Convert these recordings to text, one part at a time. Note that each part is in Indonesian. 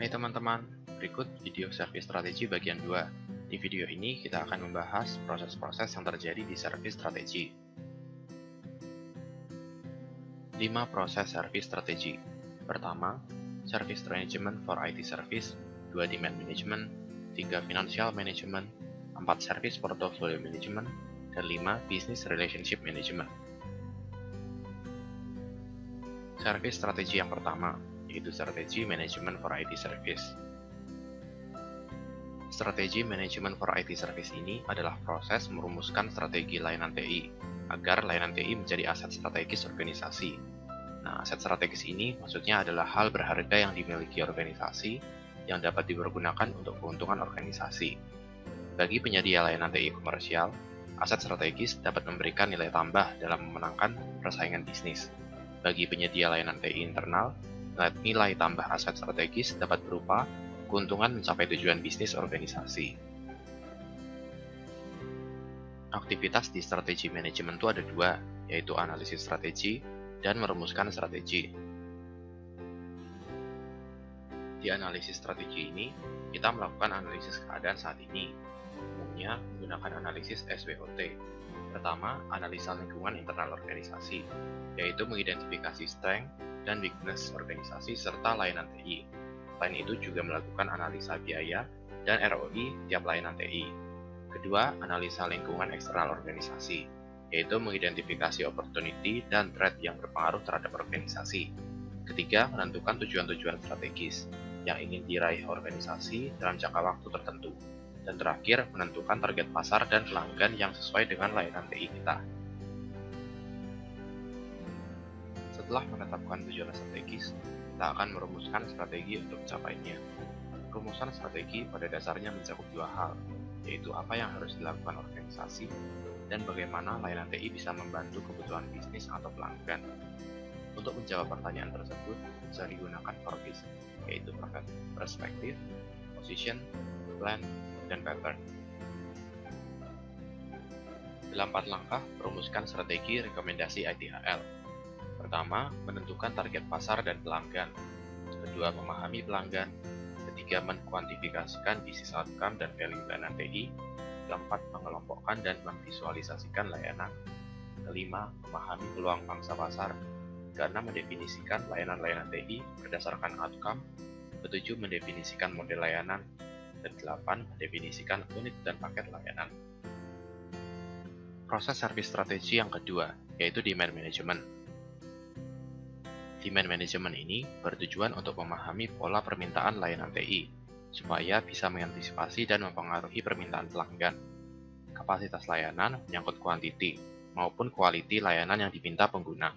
Hai teman-teman, berikut video service strategi bagian 2. Di video ini kita akan membahas proses-proses yang terjadi di service strategi. 5 proses service strategi. Pertama, service management for IT service, 2 demand management, 3 financial management, 4 service portfolio management, dan 5 business relationship management. Service strategi yang pertama, yaitu strategi manajemen for IT service. Strategi manajemen for IT service ini adalah proses merumuskan strategi layanan TI agar layanan TI menjadi aset strategis organisasi. Nah, aset strategis ini maksudnya adalah hal berharga yang dimiliki organisasi yang dapat dipergunakan untuk keuntungan organisasi. Bagi penyedia layanan TI komersial, aset strategis dapat memberikan nilai tambah dalam memenangkan persaingan bisnis. Bagi penyedia layanan TI internal, nilai tambah aset strategis dapat berupa keuntungan mencapai tujuan bisnis organisasi. Aktivitas di strategi manajemen itu ada 2, yaitu analisis strategi dan merumuskan strategi. Di analisis strategi ini, kita melakukan analisis keadaan saat ini, umumnya menggunakan analisis SWOT. Pertama, analisa lingkungan internal organisasi, yaitu mengidentifikasi strength dan weakness organisasi serta layanan TI. Selain itu juga melakukan analisa biaya dan ROI tiap layanan TI. Kedua, analisa lingkungan eksternal organisasi, yaitu mengidentifikasi opportunity dan threat yang berpengaruh terhadap organisasi. Ketiga, menentukan tujuan-tujuan strategis yang ingin diraih organisasi dalam jangka waktu tertentu. Dan terakhir, menentukan target pasar dan pelanggan yang sesuai dengan layanan TI kita. Setelah menetapkan tujuan strategis, kita akan merumuskan strategi untuk mencapainya. Rumusan strategi pada dasarnya mencakup 2 hal, yaitu apa yang harus dilakukan organisasi dan bagaimana layanan TI bisa membantu kebutuhan bisnis atau pelanggan. Untuk menjawab pertanyaan tersebut, bisa digunakan 4Ps, yaitu perspective, position, plan, dan pattern. Dalam 4 langkah, rumuskan strategi rekomendasi ITHL. Pertama, menentukan target pasar dan pelanggan. Kedua, memahami pelanggan. Ketiga, mengkuantifikasikan bisnis outcome dan value layanan TI. Keempat, mengelompokkan dan memvisualisasikan layanan. Kelima, memahami peluang pangsa pasar. Keenam, mendefinisikan layanan-layanan TI berdasarkan outcome. Ketujuh, mendefinisikan model layanan. Dan 8, mendefinisikan unit dan paket layanan. Proses service strategi yang kedua, yaitu demand management. Demand management ini bertujuan untuk memahami pola permintaan layanan TI, supaya bisa mengantisipasi dan mempengaruhi permintaan pelanggan. Kapasitas layanan menyangkut quantity maupun quality layanan yang diminta pengguna.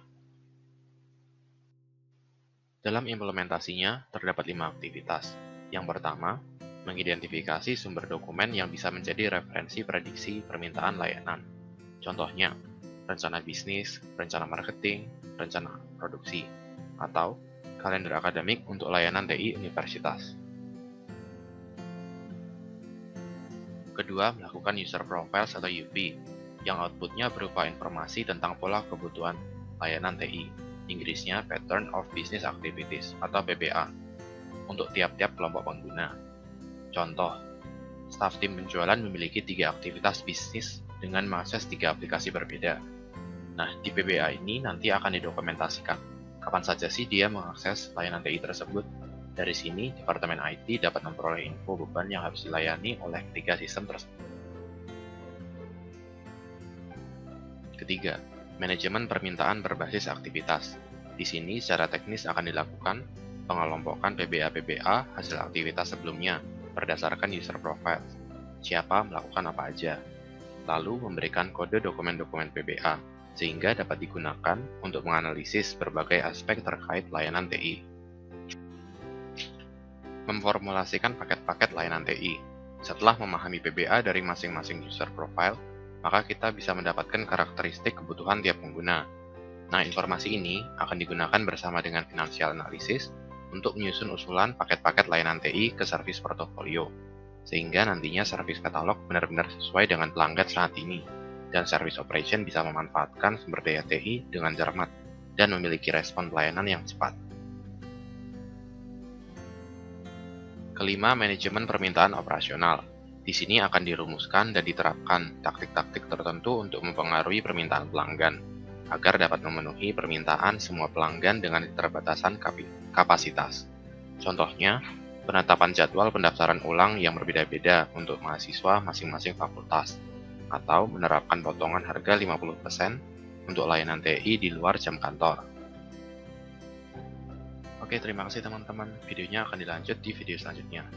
Dalam implementasinya, terdapat 5 aktivitas. Yang pertama, mengidentifikasi sumber dokumen yang bisa menjadi referensi prediksi permintaan layanan. Contohnya, rencana bisnis, rencana marketing, rencana produksi, atau kalender akademik untuk layanan TI universitas. Kedua, melakukan user profiles atau UP, yang outputnya berupa informasi tentang pola kebutuhan layanan TI, Inggrisnya Pattern of Business Activities atau PBA, untuk tiap-tiap kelompok pengguna. Contoh, staf tim penjualan memiliki 3 aktivitas bisnis dengan mengakses 3 aplikasi berbeda. Nah, di PBA ini nanti akan didokumentasikan kapan saja sih dia mengakses layanan TI tersebut. Dari sini, Departemen IT dapat memperoleh info beban yang harus dilayani oleh ketiga sistem tersebut. Ketiga, manajemen permintaan berbasis aktivitas. Di sini, secara teknis akan dilakukan pengelompokan PBA-PBA hasil aktivitas sebelumnya berdasarkan user profile, siapa melakukan apa aja, lalu memberikan kode dokumen-dokumen PBA, sehingga dapat digunakan untuk menganalisis berbagai aspek terkait layanan TI. Memformulasikan paket-paket layanan TI. Setelah memahami PBA dari masing-masing user profile, maka kita bisa mendapatkan karakteristik kebutuhan tiap pengguna. Nah, informasi ini akan digunakan bersama dengan financial analysis untuk menyusun usulan paket-paket layanan TI ke service portfolio, sehingga nantinya service katalog benar-benar sesuai dengan pelanggan saat ini. Dan service operation bisa memanfaatkan sumber daya TI dengan cermat dan memiliki respon pelayanan yang cepat. Kelima, manajemen permintaan operasional. Di sini akan dirumuskan dan diterapkan taktik-taktik tertentu untuk mempengaruhi permintaan pelanggan, agar dapat memenuhi permintaan semua pelanggan dengan keterbatasan kapasitas. Contohnya, penetapan jadwal pendaftaran ulang yang berbeda-beda untuk mahasiswa masing-masing fakultas, atau menerapkan potongan harga 50% untuk layanan TI di luar jam kantor. Oke, terima kasih teman-teman. Videonya akan dilanjut di video selanjutnya.